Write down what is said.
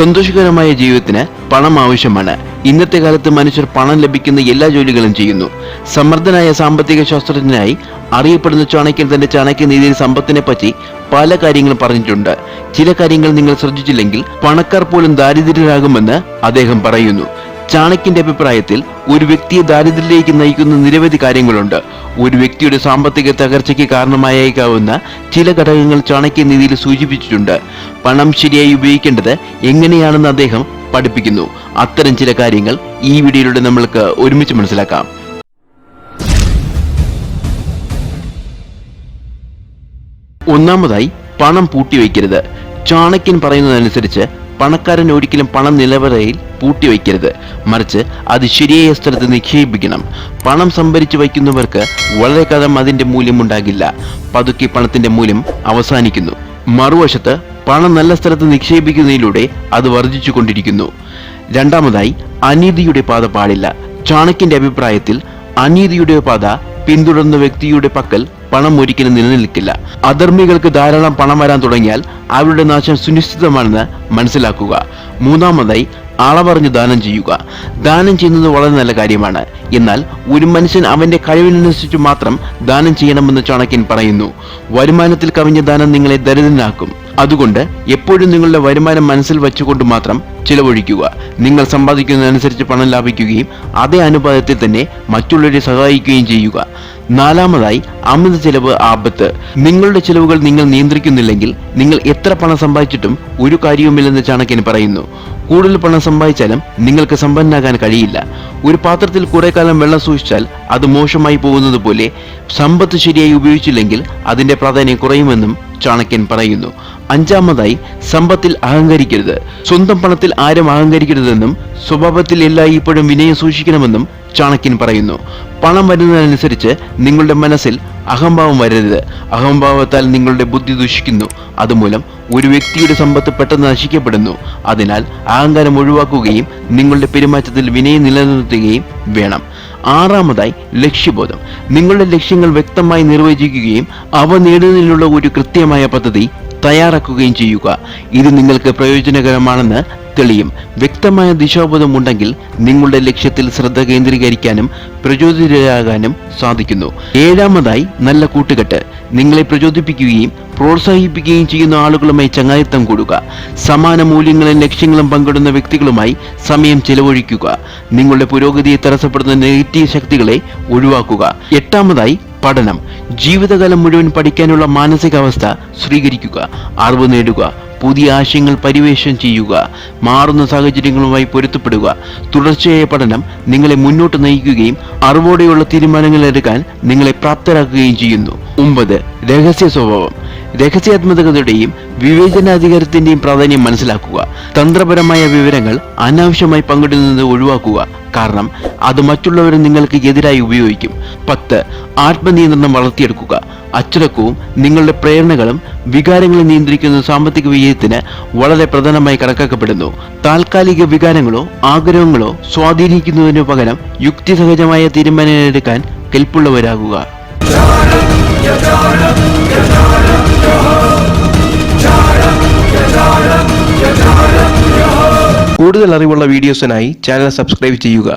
സന്തോഷകരമായ ജീവിതത്തിന് പണം ആവശ്യമാണ്. ഇന്നത്തെ കാലത്ത് മനുഷ്യർ പണം ലഭിക്കുന്ന എല്ലാ ജോലികളും ചെയ്യുന്നു. സമർത്ഥനായ സാമ്പത്തിക ശാസ്ത്രജ്ഞനായി അറിയപ്പെടുന്ന ചാണക്യൻ തന്റെ ചാണക്യനീതിയിൽ സമ്പത്തിനെ പറ്റി പല കാര്യങ്ങളും പറഞ്ഞിട്ടുണ്ട്. ചില കാര്യങ്ങൾ നിങ്ങൾ ശ്രദ്ധിച്ചില്ലെങ്കിൽ പണക്കാർ പോലും ദാരിദ്ര്യരാകുമെന്ന് അദ്ദേഹം പറയുന്നു. ചാണക്യന്റെ അഭിപ്രായത്തിൽ ഒരു വ്യക്തിയെ ദാരിദ്ര്യത്തിലേക്ക് നയിക്കുന്ന നിരവധി കാര്യങ്ങളുണ്ട്. ഒരു വ്യക്തിയുടെ സാമ്പത്തിക തകർച്ചയ്ക്ക് കാരണമായേക്കാവുന്ന ചില ഘടകങ്ങൾ ചാണക്യനീതിയിൽ സൂചിപ്പിച്ചിട്ടുണ്ട്. പണം ശരിയായി ഉപയോഗിക്കേണ്ടത് എങ്ങനെയാണെന്ന് അദ്ദേഹം പഠിപ്പിക്കുന്നു. അത്തരം ചില കാര്യങ്ങൾ ഈ വീഡിയോയിലൂടെ നമ്മൾക്ക് ഒരുമിച്ച് മനസ്സിലാക്കാം. ഒന്നാമതായി, പണം പൂട്ടിവെക്കരുത്. ചാണക്യൻ പറയുന്നതനുസരിച്ച് പണക്കാരൻ ഒരിക്കലും പണം നിലവറയിൽ പൂട്ടിവെക്കരുത്, മറിച്ച് അത് ശരിയായ സ്ഥലത്ത് നിക്ഷേപിക്കണം. പണം സംഭരിച്ചു വയ്ക്കുന്നവർക്ക് വളരെ കാലം അതിന്റെ മൂല്യമുണ്ടാകില്ല. പതുക്കെ പണത്തിന്റെ മൂല്യം അവസാനിക്കുന്നു. മറുവശത്ത് പണം നല്ല സ്ഥലത്ത് നിക്ഷേപിക്കുന്നതിലൂടെ അത് വർദ്ധിച്ചു കൊണ്ടിരിക്കുന്നു. രണ്ടാമതായി, അനീതിയുടെ പാത പാടില്ല. ചാണക്യന്റെ അഭിപ്രായത്തിൽ അനീതിയുടെ പാത പിന്തുടർന്ന വ്യക്തിയുടെ പക്കൽ പണം ഒരിക്കലും നിലനിൽക്കില്ല. അധർമ്മികൾക്ക് ധാരാളം പണം വരാൻ തുടങ്ങിയാൽ അവരുടെ നാശം സുനിശ്ചിതമാണെന്ന് മനസ്സിലാക്കുക. മൂന്നാമതായി, അളവറിഞ്ഞ് ദാനം ചെയ്യുക. ദാനം ചെയ്യുന്നത് വളരെ നല്ല കാര്യമാണ്. എന്നാൽ ഒരു മനുഷ്യൻ അവന്റെ കഴിവിനനുസരിച്ച് മാത്രം ദാനം ചെയ്യണമെന്ന് ചാണക്യൻ പറയുന്നു. വരുമാനത്തിൽ കവിഞ്ഞ ദാനം നിങ്ങളെ ദരിദ്രനാക്കും. അതുകൊണ്ട് എപ്പോഴും നിങ്ങളുടെ വരുമാനം മനസ്സിൽ വെച്ചുകൊണ്ട് മാത്രം ചിലവഴിക്കുക. നിങ്ങൾ സമ്പാദിക്കുന്നതനുസരിച്ച് പണം ലാഭിക്കുകയും അതേ അനുപാതത്തിൽ തന്നെ മറ്റുള്ളവരെ സഹായിക്കുകയും ചെയ്യുക. നാലാമതായി, അമിത ചെലവ് ആപത്ത്. നിങ്ങളുടെ ചെലവുകൾ നിങ്ങൾ നിയന്ത്രിക്കുന്നില്ലെങ്കിൽ നിങ്ങൾ എത്ര പണം സമ്പാദിച്ചിട്ടും ഒരു കാര്യവുമില്ലെന്ന് ചാണക്യൻ പറയുന്നു. കൂടുതൽ പണം സമ്പാദിച്ചാലും നിങ്ങൾക്ക് സമ്പന്നനാകാൻ കഴിയില്ല. ഒരു പാത്രത്തിൽ കുറെ കാലം വെള്ളം സൂക്ഷിച്ചാൽ അത് മോശമായി പോകുന്നത് പോലെ സമ്പത്ത് ശരിയായി ഉപയോഗിച്ചില്ലെങ്കിൽ അതിന്റെ പ്രാധാന്യം കുറയുമെന്നും ചാണക്യൻ പറയുന്നു. അഞ്ചാമതായി, സമ്പത്തിൽ അഹങ്കരിക്കരുത്. സ്വന്തം പണത്തിൽ ആരും അഹങ്കരിക്കരുതെന്നും സ്വഭാവത്തിൽ എല്ലായ്പ്പോഴും വിനയം സൂക്ഷിക്കണമെന്നും ചാണക്യൻ പറയുന്നു. പണം വരുന്നതനുസരിച്ച് നിങ്ങളുടെ മനസ്സിൽ അഹംഭാവം വരരുത്. അഹംഭാവത്താൽ നിങ്ങളുടെ ബുദ്ധി ദുഷിക്കുന്നു. അതുമൂലം ഒരു വ്യക്തിയുടെ സമ്പത്ത് പെട്ടെന്ന് നശിക്കപ്പെടുന്നു. അതിനാൽ അഹങ്കാരം ഒഴിവാക്കുകയും നിങ്ങളുടെ പെരുമാറ്റത്തിൽ വിനയം നിലനിർത്തുകയും വേണം. ആറാമതായി, ലക്ഷ്യബോധം. നിങ്ങളുടെ ലക്ഷ്യങ്ങൾ വ്യക്തമായി നിർവചിക്കുകയും അവ നേടുന്നതിനുള്ള ഒരു കൃത്യമായ പദ്ധതി തയ്യാറാക്കുകയും ചെയ്യുക. ഇത് നിങ്ങൾക്ക് പ്രയോജനകരമാണെന്ന് തെളിയും. വ്യക്തമായ ദിശാബോധം ഉണ്ടെങ്കിൽ നിങ്ങളുടെ ലക്ഷ്യത്തിൽ ശ്രദ്ധ കേന്ദ്രീകരിക്കാനും പ്രചോദിതരാകാനും സാധിക്കുന്നു. ഏഴാമതായി, നല്ല കൂട്ടുകെട്ട്. നിങ്ങളെ പ്രചോദിപ്പിക്കുകയും പ്രോത്സാഹിപ്പിക്കുകയും ചെയ്യുന്ന ആളുകളുമായി ചങ്ങാതിത്തം കൂടുക. സമാന മൂല്യങ്ങളും ലക്ഷ്യങ്ങളും പങ്കിടുന്ന വ്യക്തികളുമായി സമയം ചെലവഴിക്കുക. നിങ്ങളുടെ പുരോഗതിയെ തടസ്സപ്പെടുന്ന നെഗറ്റീവ് ശക്തികളെ ഒഴിവാക്കുക. എട്ടാമതായി, പഠനം. ജീവിതകാലം മുഴുവൻ പഠിക്കാനുള്ള മാനസികാവസ്ഥ സ്വീകരിക്കുക. അറിവ് നേടുക. പുതിയ ആശയങ്ങൾ പരിവേഷണം ചെയ്യുക. മാറുന്ന സാഹചര്യങ്ങളുമായി പൊരുത്തപ്പെടുക. തുടർച്ചയായ പഠനം നിങ്ങളെ മുന്നോട്ട് നയിക്കുകയും അറിവോടെയുള്ള തീരുമാനങ്ങൾ എടുക്കാൻ നിങ്ങളെ പ്രാപ്തരാക്കുകയും ചെയ്യുന്നു. 9. രഹസ്യ സ്വഭാവം. രഹസ്യാത്മകതയുടെയും വിവേചനാധികാരത്തിന്റെയും പ്രാധാന്യം മനസ്സിലാക്കുക. തന്ത്രപരമായ വിവരങ്ങൾ അനാവശ്യമായി പങ്കിടുന്നത് ഒഴിവാക്കുക. കാരണം അത് മറ്റുള്ളവരെ നിങ്ങൾക്ക് എതിരായി ഉപയോഗിക്കും. 10. ആത്മനിയന്ത്രണം വളർത്തിയെടുക്കുക. അച്ചടക്കവും നിങ്ങളുടെ പ്രേരണകളും വികാരങ്ങളെ നിയന്ത്രിക്കുന്ന സാമ്പത്തിക വിജയത്തിന് വളരെ പ്രധാനമായി കണക്കാക്കപ്പെടുന്നു. താൽക്കാലിക വികാരങ്ങളോ ആഗ്രഹങ്ങളോ സ്വാധീനിക്കുന്നതിനു പകരം യുക്തിസഹജമായ തീരുമാനങ്ങൾ എടുക്കാൻ കെൽപ്പുള്ളവരാകുക. കൂടുതൽ അറിവുള്ള വീഡിയോസിനായി ചാനൽ സബ്സ്ക്രൈബ് ചെയ്യുക.